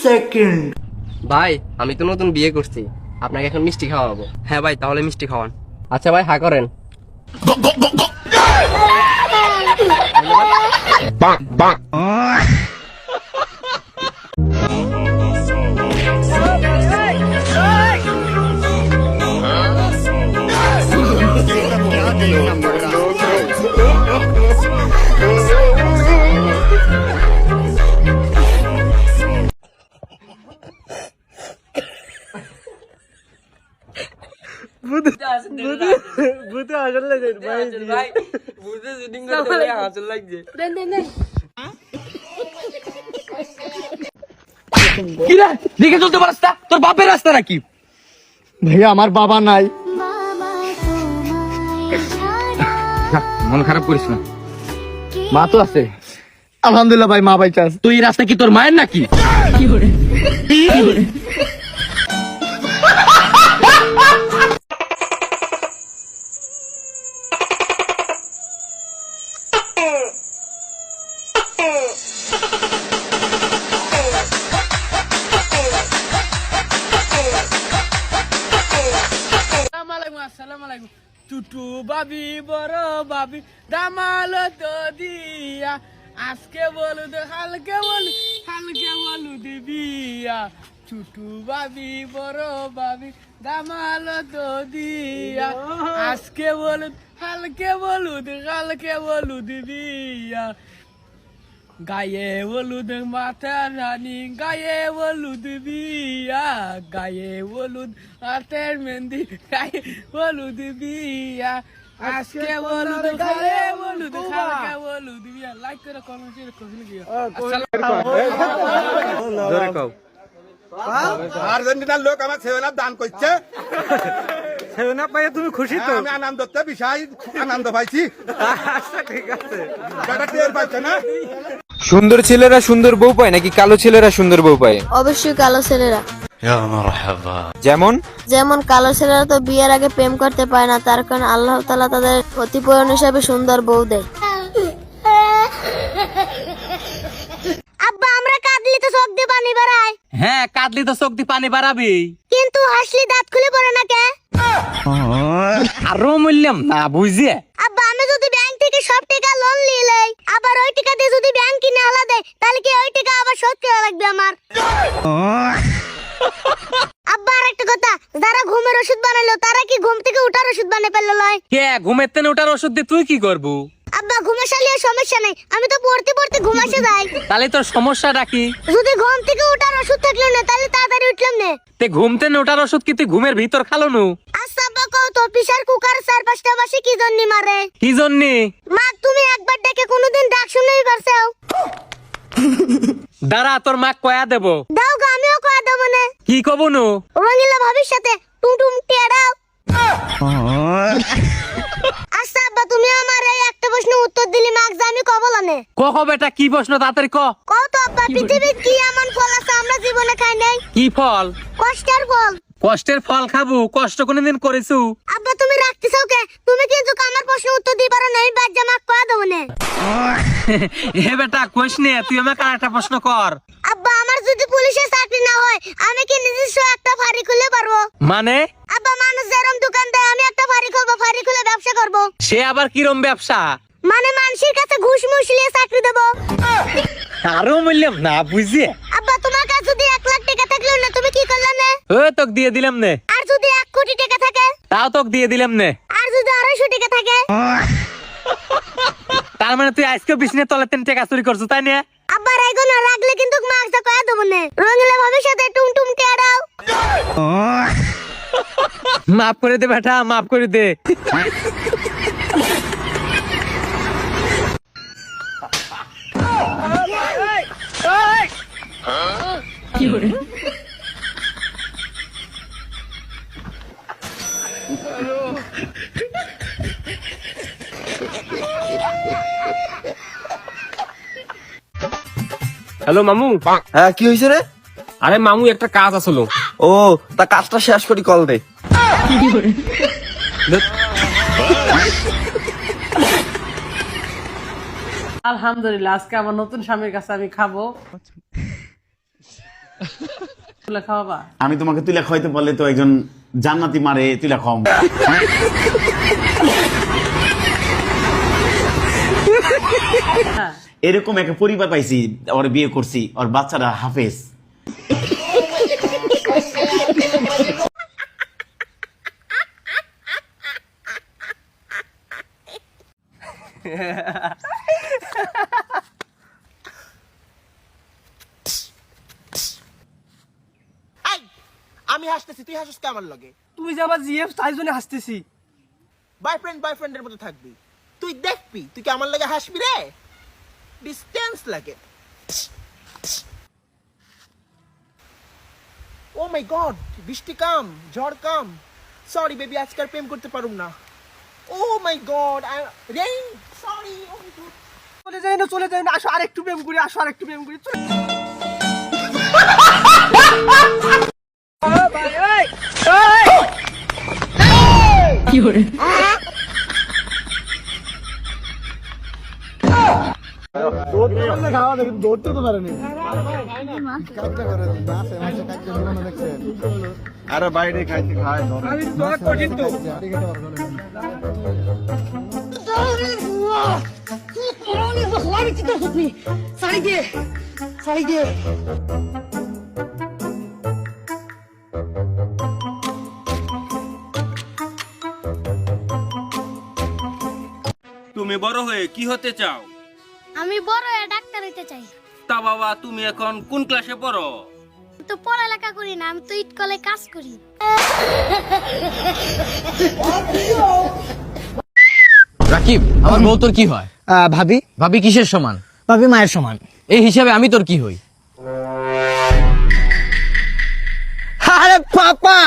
Second. ভাই আমি তো নতুন বিয়ে করছি, আপনাকে এখন মিষ্টি খাওয়াবো। হ্যাঁ ভাই, তাহলে মিষ্টি খাওয়ান। আচ্ছা ভাই, হা করেন। ভূতে আসল লাগে ভাই, বুঝতে শুটিং করতে গিয়ে হাসল লাগছে। কি রে দেখে চলতে পারছ না? তোর বাপের রাস্তা নাকি? ভাইয়া আমার বাবা নাই। মন খারাপ করিস না, মা তো আছে আলহামদুলিল্লাহ। ভাই মা বাইচা আছে। তুই এই রাস্তা কি তোর মায়ের নাকি? টুটু বাবি বড় বাবি দামাল তো দিয়া আজকে বলু দে হালকে বলু দিবিয়া টুটু বাবি বড় বাবি দামাল তো দিয়া আজকে বলু হালকে বলু দিবিয়া গায়ে হলুদ মাথা রানী গায়ে হলুদ বিয়া গায়ে হলুদ হাতের মেহেন্দি গায়ে হলুদ বিয়া আজকে হলুদ গায়ে হলুদ কালকে হলুদ বিয়া লাইক করে কমেন্ট করে কইলে গিয়া জোরে কও। আর্জেন্টিনার লোক আমার সেভেন আপ দান করছে। সেভেন আপ পাইয়ে তুমি খুশি তো? আমি আনন্দতে বিশাল আনন্দ পাইছি। আচ্ছা ঠিক আছে। বেটা টের পাইছে না? সুন্দর ছেলেরা সুন্দর বউ পায় নাকি কালো ছেলেরা সুন্দর বউ পায়? অবশ্যই কালো ছেলেরা। যেমন যেমন কালো ছেলেরা তো বিয়ের আগে প্রেম করতে পারে না, তার কারণে আল্লাহ তাআলা তাদের ক্ষতিপূরণ হিসাবে সুন্দর বউ দেয়। আব্বা আমরা কাঁদলি তো চোখ দিয়ে পানি বেরায়। হ্যাঁ, কাঁদলি তো চোখ দিয়ে পানি বাড়াবি, কিন্তু হাসলি দাঁত খুলে পড়ে না কে? আরো মূল্যাম না বুঝে। আব্বা আমি যদি ব্যাংক থেকে সব টাকা লোন নিয়ে লই, আবার ওই টাকা দিয়ে যদি ব্যাংক কিনে আলা দেয়, তাহলে কি ওই টাকা আবার শোধ করা লাগবে আমার? আব্বা আরেকটা কথা, যারা ঘুমের ওষুধ বানালো তারা কি ঘুম থেকে উঠার ওষুধ বানাই ফেললো লয়? কে ঘুমের তেনে ওঠার ওষুধ দিয়ে তুই কি করবো? আব্বা ঘুমাশালি সমস্যা নাই, আমি তো পড়তে পড়তে ঘুমাসে যাই। তাহলে তোর সমস্যাটা কি? যদি ঘুম থেকে উঠার ওষুধ থাকলো না তাহলে তাড়াতাড়ি উঠলাম না। তে ঘুম তেনে ওঠার ওষুধ কি তুই ঘুমের ভিতর খালো নু? আচ্ছা আব্বা কও তো প্রেসার কুকার 4-5টা বাসে কি জন্য মারে? কি জন্যে? মা তুমি একবার ডেকে কোনোদিন ডাক শুনেই পারছাও? দাঁড়া তোর মা কয়া দেব। দাও গো আমিও কয়া দেব না। কি কব নু? রঙিলা ভাবির সাথে টুমটুম টেড়াও। আচ্ছা আব্বা তুমি আমার এই একটা প্রশ্ন উত্তর দিলি মাক আমি কব লানে। ক বেটা কি প্রশ্ন তাড়াতাড়ি ক। কও তো আব্বা পৃথিবীর কি এমন ফল আছে আমরা জীবনে খাই নাই? কি ফল? কষ্টের ফল। কষ্টের ফল খাবো? কষ্ট কোনদিন করেছু? আব্বা তুমি রাখতেছও কে? তুমি কিন্তু আমার প্রশ্ন উত্তর দিই পারো না, আমি বাজ্জা মাক কয়া দেব না। এ বেটা কইস নে, তুই আমাকে আরেকটা প্রশ্ন কর। আব্বা আমার যদি পুলিশে চাকরি না হয় আমি কি নিজস্ব একটা ফাঁড়ি খুলে পারবো? মানে? আব্বা মানুষ যেরকম দোকান দেয় আমি একটা ফাঁড়ি খুলবো, ফাঁড়ি খুলে ব্যবসা করবো। সে আবার কিরম ব্যবসা? মানে মানুষের কাছে ঘুষ মুষ নিয়ে চাকরি দেবো। আরো মূল্যাম না বুঝে। আব্বা তোমার কাছে যদি 1 লাখ টাকা থাকলো না তুমি কি করলে না? ও তোক দিয়ে দিলাম নে। আর যদি 1 কোটি টাকা থাকে? তাও তোক দিয়ে দিলাম নে। আর যদি 250 টাকা থাকে? তার মানে তুই আজকে বিছনে তলে 3 টাকা চুরি করছ তাই না? আব্বা রাইগো না, রাখলে কিন্তু মাছটা কয়া দেব না। রঙিলা ভাবির সাথে টুমটুম টেড়াও। মাফ করে দে বেটা, মাফ করে দে। হ্যালো মামু। হ্যাঁ কি হয়েছে রে? আরে মামু একটা কাজ আসলো। ও তা কাজটা শেষ করি কল দে। আলহামদুলিল্লাহ আজকে আমার নতুন স্বামীর কাছে আমি খাবো। তুলে খাওয়াবা? আমি তোমাকে তুলে খাওয়াইতে পারলে তো একজন জান্নাতি মারে তুলে খাওয়াম। এরকম একটা পরিবার পাইছি, ওর বিয়ে করছি, ওর বাচ্চারা হাফেজ। আমি হাসতেছি, তুই হাসিস কেমন লাগে? তুমি যে আমার জিএফ তাই জন্য হাসতেছি। বয়ফ্রেন্ডের মতো থাকবি, তুই দেখবি তুই কি আমার লাগে হাসবি রে? ডিস্টেন্স লাগে। ও মাই গড, বৃষ্টি কাম, ঝড় কাম। সরি বেবি, আজকাল প্রেম করতে পারুম না। ও মাই গড, রেইন, সরি। চলে যাই না, আসো আরেকটু প্রেম করি, আসো আরেকটু প্রেম করি। দৌড়তে তো পারেনি। আরে বাইরে খাইতে খায় তুমি বড় হয়ে কি হতে চাও? আমি বড় হয়ে ডাক্তার হইতে চাই। তা বাবা, তুমি এখন কোন ক্লাসে পড়ো? তো পড়ালেখা করি না, আমি তো ইট কলে কাজ করি। রাকিব, আমার বউ তোর কি হয়? ভাবি, ভাবি কিসের সমান? ভাবি মায়ের সমান। এই হিসাবে আমি তোর কি হই? আরে পাপা